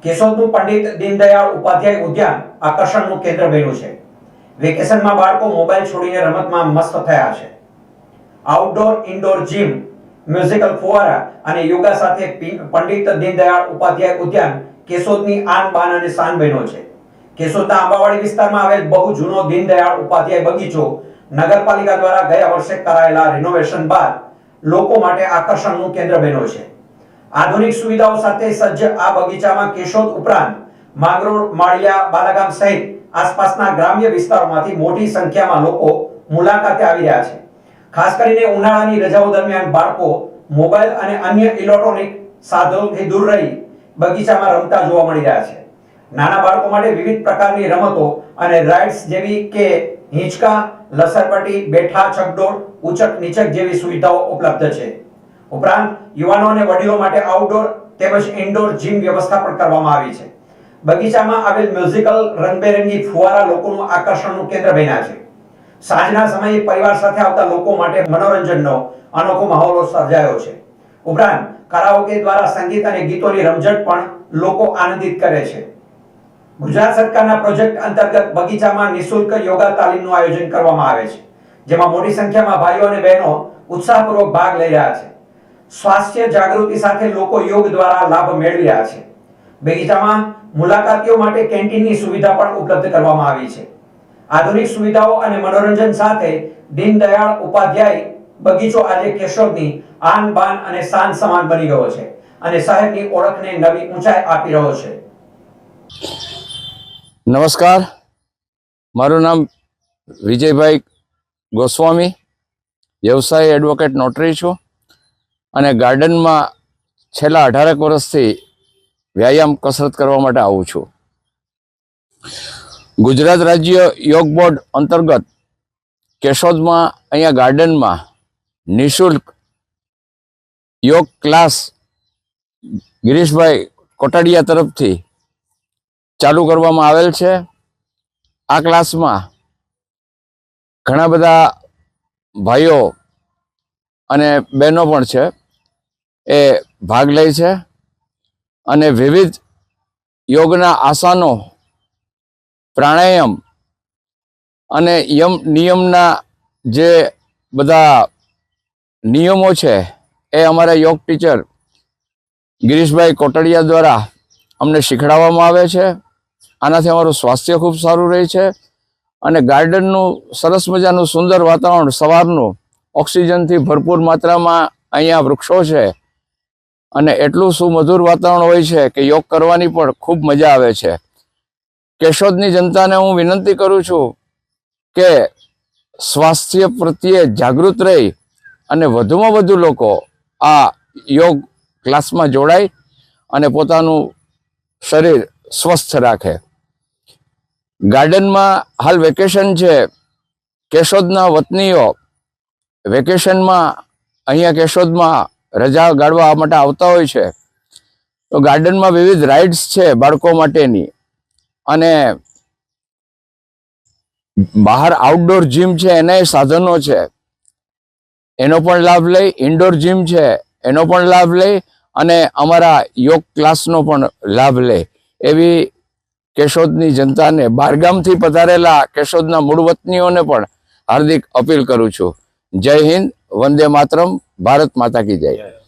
કેશોદનું પંડિત દીનદયાળ ઉપાધ્યાય ઉદ્યાન આકર્ષણનું કેન્દ્ર બન્યું છે. વેકેશનમાં બાળકો મોબાઈલ છોડીને રમતમાં મસ્ત થયા છે. આઉટડોર ઇન્ડોર જીમ, મ્યુઝિકલ ફુવારા અને યોગા સાથે પંડિત દીનદયાળ ઉપાધ્યાય ઉદ્યાન કેશોદની આન બાન અને શાન બન્યો છે. કેશોદના આંબાવાડી વિસ્તારમાં આવેલ બહુ જૂનો દીનદયાળ ઉપાધ્યાય બગીચો નગરપાલિકા દ્વારા ગયા વર્ષે કરાયેલા રિનોવેશન બાદ લોકો માટે આકર્ષણનું કેન્દ્ર બન્યો છે. આધુનિક સુવિધાઓ સાથે સજ્જ આ બગીચામાં કેશોદ ઉપરાંત માંગરોળ, માળિયા, બાલાગામ સહિત આસપાસના ગ્રામ્ય વિસ્તારોમાંથી મોટી સંખ્યામાં લોકો મુલાકાતે આવી રહ્યા છે. ખાસ કરીને ઉનાળાની રજાઓ દરમિયાન બાળકો મોબાઈલ અને અન્ય ઇલેક્ટ્રોનિક સાધનોથી દૂર રહી બગીચામાં રમતા જોવા મળી રહ્યા છે. નાના બાળકો માટે વિવિધ પ્રકારની રમતો અને રાઇડ્સ જેવી કે હિંચકા, લસરપટ્ટી, બેઠા ચકડોળ, ઉચક નીચક જેવી સુવિધાઓ ઉપલબ્ધ છે. ઉપરાંત યુવાનો અને વડીલો માટે આઉટડોર તેમજ ઇન્ડોર જીમ વ્યવસ્થા પણ કરવામાં આવી છે. બગીચામાં આવેલ મ્યુઝિકલ રંગબેરંગી ફુવારા લોકોનું આકર્ષણનું કેન્દ્ર બન્યા છે. સાંજના સમયે પરિવાર સાથે આવતા લોકો માટે મનોરંજનનો અનોખો માહોલ સર્જાયો છે. ઉપરાંત કરાઓકે દ્વારા સંગીત અને ગીતોની રમઝટ પણ લોકો આનંદિત કરે છે. ગુજરાત સરકારના પ્રોજેક્ટ અંતર્ગત બગીચામાં નિઃશુલ્ક યોગા તાલીમનું આયોજન કરવામાં આવે છે, જેમાં મોટી સંખ્યામાં ભાઈઓ અને બહેનો ઉત્સાહપૂર્વક ભાગ લઈ રહ્યા છે. સ્વાસ્થ્ય જાગૃતિ સાથે લોકો યોગ દ્વારા લાભ મેળવી રહ્યા છે. બગીચામાં મુલાકાતીઓ માટે કેન્ટીનની સુવિધા પણ ઉપલબ્ધ કરવામાં આવી છે. આધુનિક સુવિધાઓ અને મનોરંજન સાથે દીનદયાળ ઉપાધ્યાય બગીચો આજે કેશોદની આન બાન અને શાન સમાન બની ગયો છે અને શહેરની ઓળખને નવી ઊંચાઈ આપી રહ્યો છે. નમસ્કાર, મારું નામ વિજયભાઈ ગોસ્વામી, વ્યવસાય એડવોકેટ નોટરી છું અને ગાર્ડનમાં છેલ્લા 18 વર્ષથી વ્યાયામ કસરત કરવા માટે આવું છું. ગુજરાત રાજ્ય યોગ બોર્ડ અંતર્ગત કેશોદમાં અહીંયા ગાર્ડનમાં નિઃશુલ્ક યોગ ક્લાસ ગિરીશભાઈ કોટડિયા તરફથી ચાલુ કરવામાં આવેલ છે. આ ક્લાસમાં ઘણા બધા ભાઈઓ અને બહેનો પણ છે એ ભાગ લે છે અને વિવિધ યોગના આસનો, પ્રાણાયામ અને નિયમના જે બધા નિયમો છે એ અમારા યોગ ટીચર ગિરીશભાઈ કોટડિયા દ્વારા અમને શીખડાવવામાં આવે છે. આનાથી અમારું સ્વાસ્થ્ય ખૂબ સારું રહે છે અને ગાર્ડનનું સરસ મજાનું સુંદર વાતાવરણ, સવારનું ઓક્સિજનથી ભરપૂર માત્રામાં અહીંયા વૃક્ષો છે અને એટલું સુમધુર વાતાવરણ હોય છે કે યોગ કરવાની પણ ખૂબ મજા આવે છે. કેશોદની જનતાને હું વિનંતી કરું છું કે સ્વાસ્થ્ય પ્રત્યે જાગૃત રહી અને વધુમાં વધુ લોકો આ યોગ ક્લાસમાં જોડાય અને પોતાનું શરીર સ્વસ્થ રાખે. ગાર્ડનમાં હાલ વેકેશન છે. કેશોદના વતનીઓ વેકેશનમાં અહીંયા કેશોદમાં રજા ગાળવા માટે આવતા હોય છે. તો ગાર્ડનમાં વિવિધ રાઇડ્સ છે બાળકો માટેની અને બહાર આઉટડોર જીમ છે, એના સાધનો છે, એનો પણ લાભ લઈ. ઇન્ડોર જીમ છે એનો પણ લાભ લઈ અને અમારા યોગ ક્લાસનો પણ લાભ લે એવી કેશોદની જનતાને, બહારગામથી પધારેલા કેશોદના મૂળ વતનીઓને પણ હાર્દિક અપીલ કરું છું. જય હિન્દ, વંદે માતરમ, ભારત માતા કી જય.